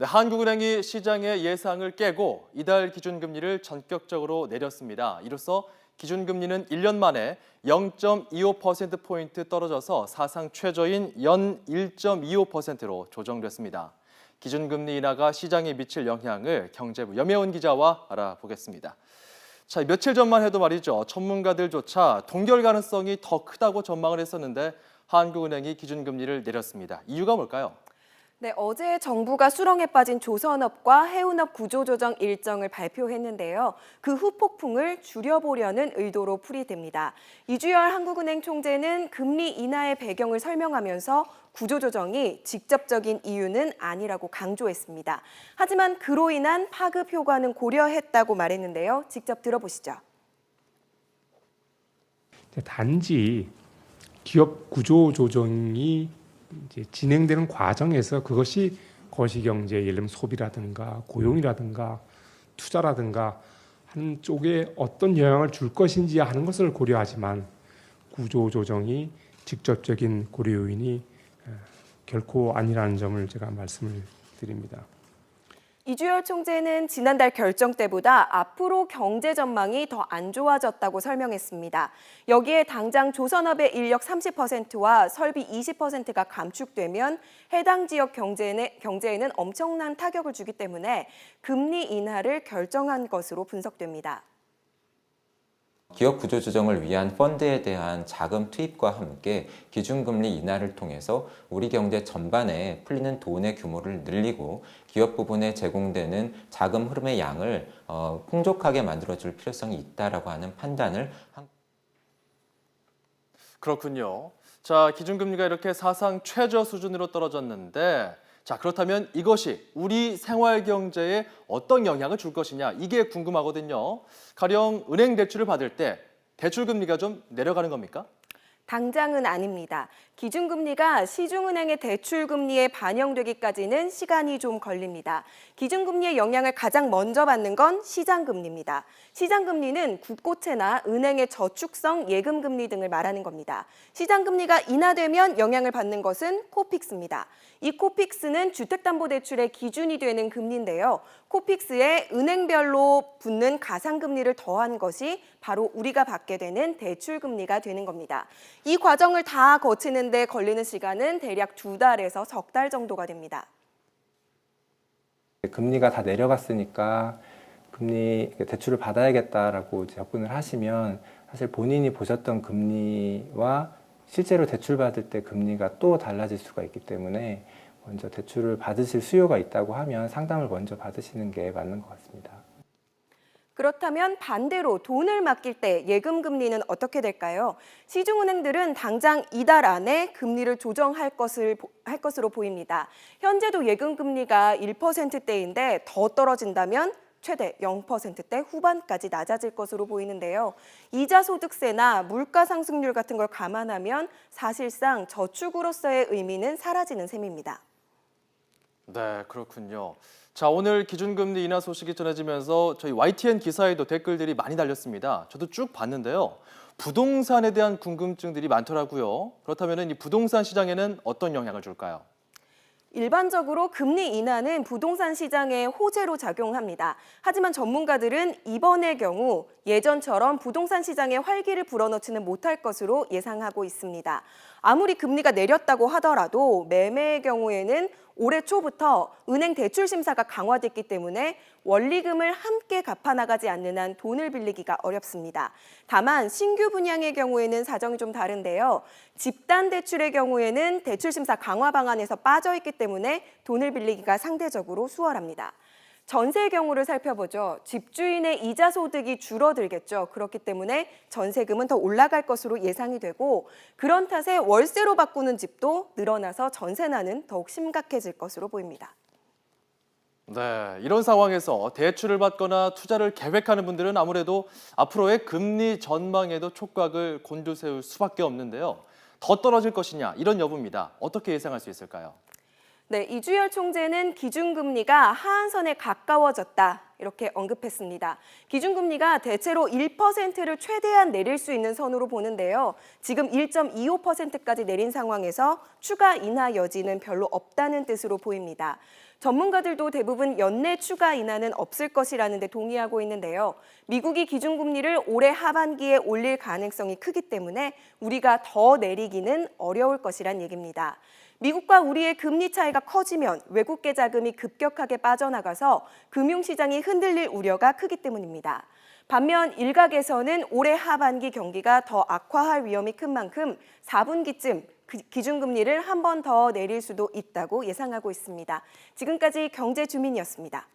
네, 한국은행이 시장의 예상을 깨고 이달 기준금리를 전격적으로 내렸습니다. 이로써 기준금리는 1년 만에 0.25%포인트 떨어져서 사상 최저인 연 1.25%로 조정됐습니다. 기준금리 인하가 시장에 미칠 영향을 경제부 염혜원 기자와 알아보겠습니다. 자, 며칠 전만 해도 말이죠. 전문가들조차 동결 가능성이 더 크다고 전망을 했었는데 한국은행이 기준금리를 내렸습니다. 이유가 뭘까요? 네, 어제 정부가 수렁에 빠진 조선업과 해운업 구조조정 일정을 발표했는데요. 그 후폭풍을 줄여보려는 의도로 풀이됩니다. 이주열 한국은행 총재는 금리 인하의 배경을 설명하면서 구조조정이 직접적인 이유는 아니라고 강조했습니다. 하지만 그로 인한 파급 효과는 고려했다고 말했는데요. 직접 들어보시죠. 단지 기업 구조조정이 이제 진행되는 과정에서 그것이 거시경제, 예를 들면 소비라든가 고용이라든가 투자라든가 하는 쪽에 어떤 영향을 줄 것인지 하는 것을 고려하지만 구조조정이 직접적인 고려 요인이 결코 아니라는 점을 제가 말씀을 드립니다. 이주열 총재는 지난달 결정 때보다 앞으로 경제 전망이 더 안 좋아졌다고 설명했습니다. 여기에 당장 조선업의 인력 30%와 설비 20%가 감축되면 해당 지역 경제에는 엄청난 타격을 주기 때문에 금리 인하를 결정한 것으로 분석됩니다. 기업 구조 조정을 위한 펀드에 대한 자금 투입과 함께 기준금리 인하를 통해서 우리 경제 전반에 풀리는 돈의 규모를 늘리고 기업 부분에 제공되는 자금 흐름의 양을 풍족하게 만들어줄 필요성이 있다라고 하는 판단을 그렇군요. 자, 기준금리가 이렇게 사상 최저 수준으로 떨어졌는데 자, 그렇다면 이것이 우리 생활 경제에 어떤 영향을 줄 것이냐 이게 궁금하거든요. 가령 은행 대출을 받을 때 대출 금리가 좀 내려가는 겁니까? 당장은 아닙니다. 기준금리가 시중은행의 대출금리에 반영되기까지는 시간이 좀 걸립니다. 기준금리의 영향을 가장 먼저 받는 건 시장금리입니다. 시장금리는 국고채나 은행의 저축성 예금금리 등을 말하는 겁니다. 시장금리가 인하되면 영향을 받는 것은 코픽스입니다. 이 코픽스는 주택담보대출의 기준이 되는 금리인데요. 코픽스에 은행별로 붙는 가상금리를 더한 것이 바로 우리가 받게 되는 대출금리가 되는 겁니다. 이 과정을 다 거치는 데 걸리는 시간은 대략 2달에서 석 달 정도가 됩니다. 금리가 다 내려갔으니까 금리 대출을 받아야겠다라고 접근을 하시면 사실 본인이 보셨던 금리와 실제로 대출 받을 때 금리가 또 달라질 수가 있기 때문에 먼저 대출을 받으실 수요가 있다고 하면 상담을 먼저 받으시는 게 맞는 것 같습니다. 그렇다면 반대로 돈을 맡길 때 예금 금리는 어떻게 될까요? 시중은행들은 당장 이달 안에 금리를 조정할 것으로 보입니다. 현재도 예금 금리가 1%대인데 더 떨어진다면 최대 0%대 후반까지 낮아질 것으로 보이는데요. 이자 소득세나 물가 상승률 같은 걸 감안하면 사실상 저축으로서의 의미는 사라지는 셈입니다. 네, 그렇군요. 자, 오늘 기준금리 인하 소식이 전해지면서 저희 YTN 기사에도 댓글들이 많이 달렸습니다. 저도 쭉 봤는데요. 부동산에 대한 궁금증들이 많더라고요. 그렇다면 이 부동산 시장에는 어떤 영향을 줄까요? 일반적으로 금리 인하는 부동산 시장에 호재로 작용합니다. 하지만 전문가들은 이번의 경우 예전처럼 부동산 시장에 활기를 불어넣지는 못할 것으로 예상하고 있습니다. 아무리 금리가 내렸다고 하더라도 매매의 경우에는 올해 초부터 은행 대출 심사가 강화됐기 때문에 원리금을 함께 갚아나가지 않는 한 돈을 빌리기가 어렵습니다. 다만 신규 분양의 경우에는 사정이 좀 다른데요. 집단 대출의 경우에는 대출 심사 강화 방안에서 빠져 있기 때문에 돈을 빌리기가 상대적으로 수월합니다. 전세의 경우를 살펴보죠. 집주인의 이자 소득이 줄어들겠죠. 그렇기 때문에 전세금은 더 올라갈 것으로 예상이 되고 그런 탓에 월세로 바꾸는 집도 늘어나서 전세난은 더욱 심각해질 것으로 보입니다. 네, 이런 상황에서 대출을 받거나 투자를 계획하는 분들은 아무래도 앞으로의 금리 전망에도 촉각을 곤두세울 수밖에 없는데요. 더 떨어질 것이냐 이런 여부입니다. 어떻게 예상할 수 있을까요? 네, 이주열 총재는 기준금리가 하한선에 가까워졌다 이렇게 언급했습니다. 기준금리가 대체로 1%를 최대한 내릴 수 있는 선으로 보는데요. 지금 1.25%까지 내린 상황에서 추가 인하 여지는 별로 없다는 뜻으로 보입니다. 전문가들도 대부분 연내 추가 인하는 없을 것이라는 데 동의하고 있는데요. 미국이 기준금리를 올해 하반기에 올릴 가능성이 크기 때문에 우리가 더 내리기는 어려울 것이란 얘기입니다. 미국과 우리의 금리 차이가 커지면 외국계 자금이 급격하게 빠져나가서 금융시장이 흔들릴 우려가 크기 때문입니다. 반면 일각에서는 올해 하반기 경기가 더 악화할 위험이 큰 만큼 4분기쯤 기준금리를 한 번 더 내릴 수도 있다고 예상하고 있습니다. 지금까지 경제주민이었습니다.